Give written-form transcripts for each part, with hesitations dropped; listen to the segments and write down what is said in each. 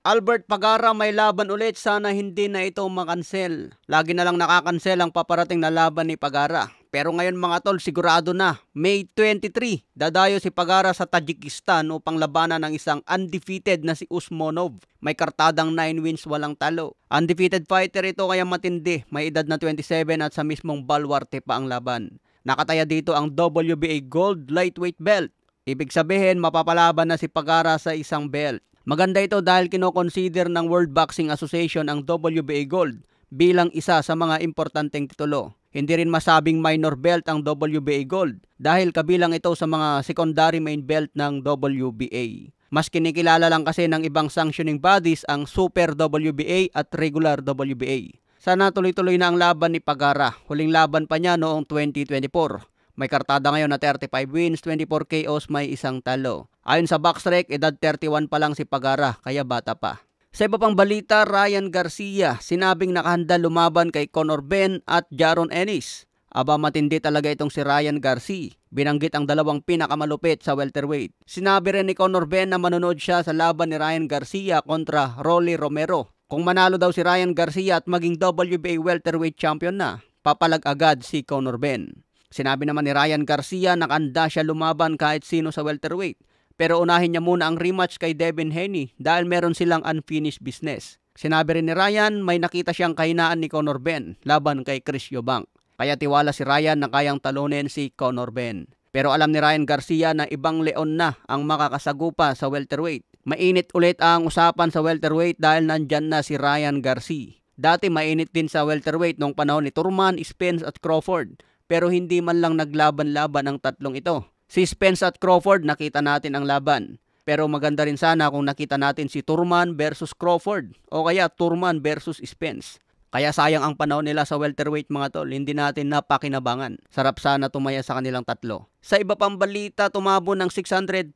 Albert Pagara may laban ulit, sana hindi na ito makansel. Lagi na lang nakakansel ang paparating na laban ni Pagara. Pero ngayon mga tol, sigurado na, May 23, dadayo si Pagara sa Tajikistan upang labanan ng isang undefeated na si Usmonov. May kartadang 9 wins, walang talo. Undefeated fighter ito kaya matindi, may edad na 27 at sa mismong baluarte pa ang laban. Nakataya dito ang WBA Gold Lightweight Belt. Ibig sabihin, mapapalaban na si Pagara sa isang belt. Maganda ito dahil kinoconsider ng World Boxing Association ang WBA Gold bilang isa sa mga importanteng titulo. Hindi rin masabing minor belt ang WBA Gold dahil kabilang ito sa mga secondary main belt ng WBA. Mas kinikilala lang kasi ng ibang sanctioning bodies ang Super WBA at Regular WBA. Sana tuloy-tuloy na ang laban ni Pagara. Huling laban pa niya noong 2024. May kartada ngayon na 35 wins, 24 KOs, may isang talo. Ayon sa Boxrec, edad 31 pa lang si Pagara, kaya bata pa. Sa iba pang balita, Ryan Garcia, sinabing nakahanda lumaban kay Conor Benn at Jaron Ennis. Aba, matindi talaga itong si Ryan Garcia. Binanggit ang dalawang pinakamalupit sa welterweight. Sinabi rin ni Conor Benn na manonood siya sa laban ni Ryan Garcia kontra Rolly Romero. Kung manalo daw si Ryan Garcia at maging WBA welterweight champion na, papalag agad si Conor Benn. Sinabi naman ni Ryan Garcia na nakahanda siya lumaban kahit sino sa welterweight. Pero unahin niya muna ang rematch kay Devin Haney dahil meron silang unfinished business. Sinabi rin ni Ryan may nakita siyang kahinaan ni Conor Benn laban kay Chris Eubank. Kaya tiwala si Ryan na kayang talunin si Conor Benn. Pero alam ni Ryan Garcia na ibang leon na ang makakasagupa sa welterweight. Mainit ulit ang usapan sa welterweight dahil nandyan na si Ryan Garcia. Dati mainit din sa welterweight noong panahon ni Turman, Spence at Crawford. Pero hindi man lang naglaban-laban ang tatlong ito. Si Spence at Crawford, nakita natin ang laban. Pero maganda rin sana kung nakita natin si Turman versus Crawford o kaya Turman versus Spence. Kaya sayang ang panahon nila sa welterweight mga tol, hindi natin napakinabangan. Sarap sana tumaya sa kanilang tatlo. Sa iba pang balita, tumabo ng 620,000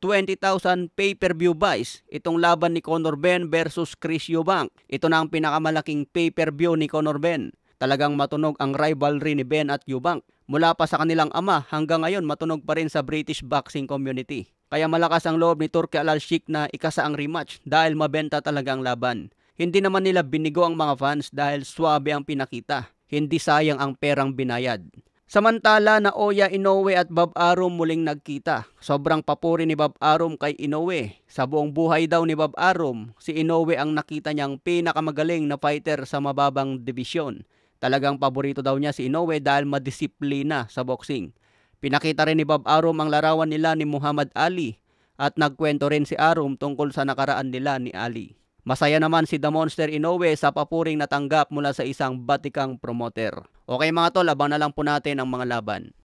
pay-per-view buys itong laban ni Conor Benn versus Chris Eubank. Ito na ang pinakamalaking pay-per-view ni Conor Benn. Talagang matunog ang rivalry ni Benn at Eubank. Mula pa sa kanilang ama hanggang ngayon matunog pa rin sa British boxing community. Kaya malakas ang loob ni Turki Al-Sheikh na ikasa ang rematch dahil mabenta talaga ang laban. Hindi naman nila binigo ang mga fans dahil swabe ang pinakita. Hindi sayang ang perang binayad. Samantala na Oya Inoue at Bob Arum muling nagkita. Sobrang papuri ni Bob Arum kay Inoue. Sa buong buhay daw ni Bob Arum, si Inoue ang nakita niyang pinakamagaling na fighter sa mababang dibisyon. Talagang paborito daw niya si Inoue dahil madisiplina sa boxing. Pinakita rin ni Bob Arum ang larawan nila ni Muhammad Ali at nagkwento rin si Arum tungkol sa nakaraan nila ni Ali. Masaya naman si The Monster Inoue sa papuring natanggap mula sa isang batikang promoter. Okay mga tol, abang na lang po natin ang mga laban.